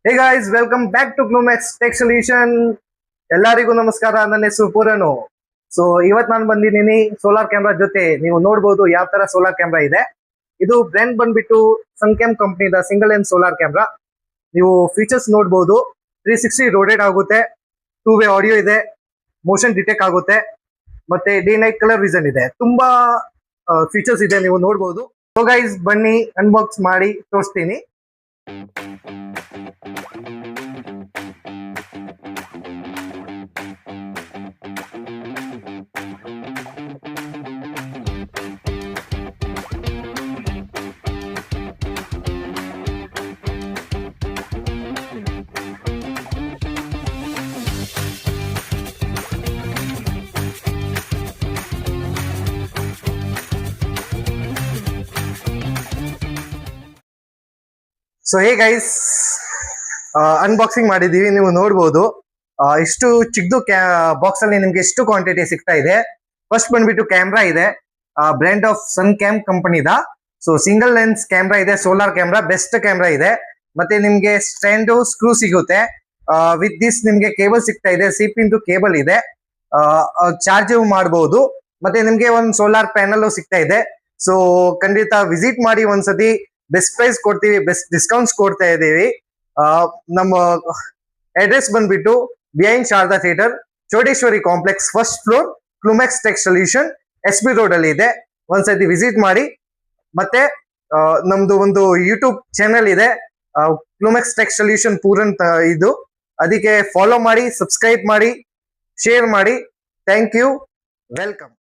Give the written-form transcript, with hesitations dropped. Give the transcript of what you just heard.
Hey guys, welcome back to Glumex tech solution. ಎಲ್ಲರಿಗೂ ನಮಸ್ಕಾರ. ನನ್ನ ಹೆಸರು ಪೂರನು. ಸೊ ಇವತ್ತು ನಾನು ಬಂದಿದ್ದೀನಿ ಸೋಲಾರ್ ಕ್ಯಾಮ್ರಾ ಜೊತೆ. ನೀವು ನೋಡ್ಬೋದು ಯಾವ ತರ ಸೋಲಾರ್ ಕ್ಯಾಮ್ರಾ ಇದೆ. ಇದು ಬ್ರ್ಯಾಂಡ್ ಬಂದ್ಬಿಟ್ಟು ಸನ್ಕ್ಯಾಮ್ ಕಂಪ್ನಿದ ಸಿಂಗಲ್ ಲೆನ್ಸ್ ಸೋಲಾರ್ ಕ್ಯಾಮ್ರಾ. ನೀವು ಫೀಚರ್ಸ್ ನೋಡ್ಬೋದು. 360 ರೋಟೇಟ್ ಆಗುತ್ತೆ, 2 ವೇ ಆಡಿಯೋ ಇದೆ, ಮೋಷನ್ ಡಿಟೆಕ್ಟ್ ಆಗುತ್ತೆ, ಮತ್ತೆ ಡೇ ನೈಟ್ ಕಲರ್ ವಿಷನ್ ಇದೆ. ತುಂಬಾ ಫೀಚರ್ಸ್ ಇದೆ, ನೀವು ನೋಡ್ಬೋದು. ಸೊ ಗೈಸ್, ಬನ್ನಿ ಅನ್ಬಾಕ್ಸ್ ಮಾಡಿ ತೋರಿಸ್ತೀನಿ. ಸೊ ಹೇ ಗೈಸ್, ಅನ್ಬಾಕ್ಸಿಂಗ್ ಮಾಡಿದೀವಿ. ನೀವು ನೋಡ್ಬೋದು ಇಷ್ಟು ಚಿಕ್ಕದು ಬಾಕ್ಸ್ ಅಲ್ಲಿ ನಿಮ್ಗೆ ಎಷ್ಟು ಕ್ವಾಂಟಿಟಿ ಸಿಗ್ತಾ ಇದೆ. ಫಸ್ಟ್ ಬಂದ್ಬಿಟ್ಟು ಕ್ಯಾಮ್ರಾ ಇದೆ, ಬ್ರ್ಯಾಂಡ್ ಆಫ್ ಸನ್ಕ್ಯಾಮ್ ಕಂಪನಿದ. ಸೊ ಸಿಂಗಲ್ ಲೆನ್ಸ್ ಕ್ಯಾಮ್ರಾ ಇದೆ, ಸೋಲಾರ್ ಕ್ಯಾಮ್ರಾ, ಬೆಸ್ಟ್ ಕ್ಯಾಮ್ರಾ ಇದೆ. ಮತ್ತೆ ನಿಮ್ಗೆ ಸ್ಟ್ಯಾಂಡು ಸ್ಕ್ರೂ ಸಿಗುತ್ತೆ. ವಿತ್ ದಿಸ್ ನಿಮ್ಗೆ ಕೇಬಲ್ ಸಿಗ್ತಾ ಇದೆ, ಸಿಪಿಂದು ಕೇಬಲ್ ಇದೆ, ಚಾರ್ಜ್ ಮಾಡಬಹುದು. ಮತ್ತೆ ನಿಮ್ಗೆ ಒಂದು ಸೋಲಾರ್ ಪ್ಯಾನಲ್ ಸಿಗ್ತಾ ಇದೆ. ಸೊ ಖಂಡಿತ ವಿಸಿಟ್ ಮಾಡಿ ಒಂದ್ಸತಿ. ಬೆಸ್ಟ್ ಪ್ರೈಸ್ ಕೊಡ್ತೀವಿ, ಬೆಸ್ಟ್ ಡಿಸ್ಕೌಂಟ್ಸ್ ಕೊಡ್ತಾ ಇದೀವಿ. ನಮ್ಮ ಅಡ್ರೆಸ್ ಬಂದ್ಬಿಟ್ಟು behind Sharada theatre, Chowdeshwari complex, first floor, Glumex tech solution, SB road ಅಲ್ಲಿ ಇದೆ. ಒಂದ್ಸತಿ ವಿಸಿಟ್ ಮಾಡಿ. ಮತ್ತೆ ನಮ್ದು ಒಂದು ಯೂಟ್ಯೂಬ್ ಚಾನೆಲ್ ಇದೆ, ಗ್ಲೂಮೆಕ್ಸ್ ಟೆಕ್ ಸೊಲ್ಯೂಷನ್ ಪೂರನ್ ಇದು. ಅದಕ್ಕೆ ಫಾಲೋ ಮಾಡಿ, ಸಬ್ಸ್ಕ್ರೈಬ್ ಮಾಡಿ, ಶೇರ್ ಮಾಡಿ. Thank you, welcome.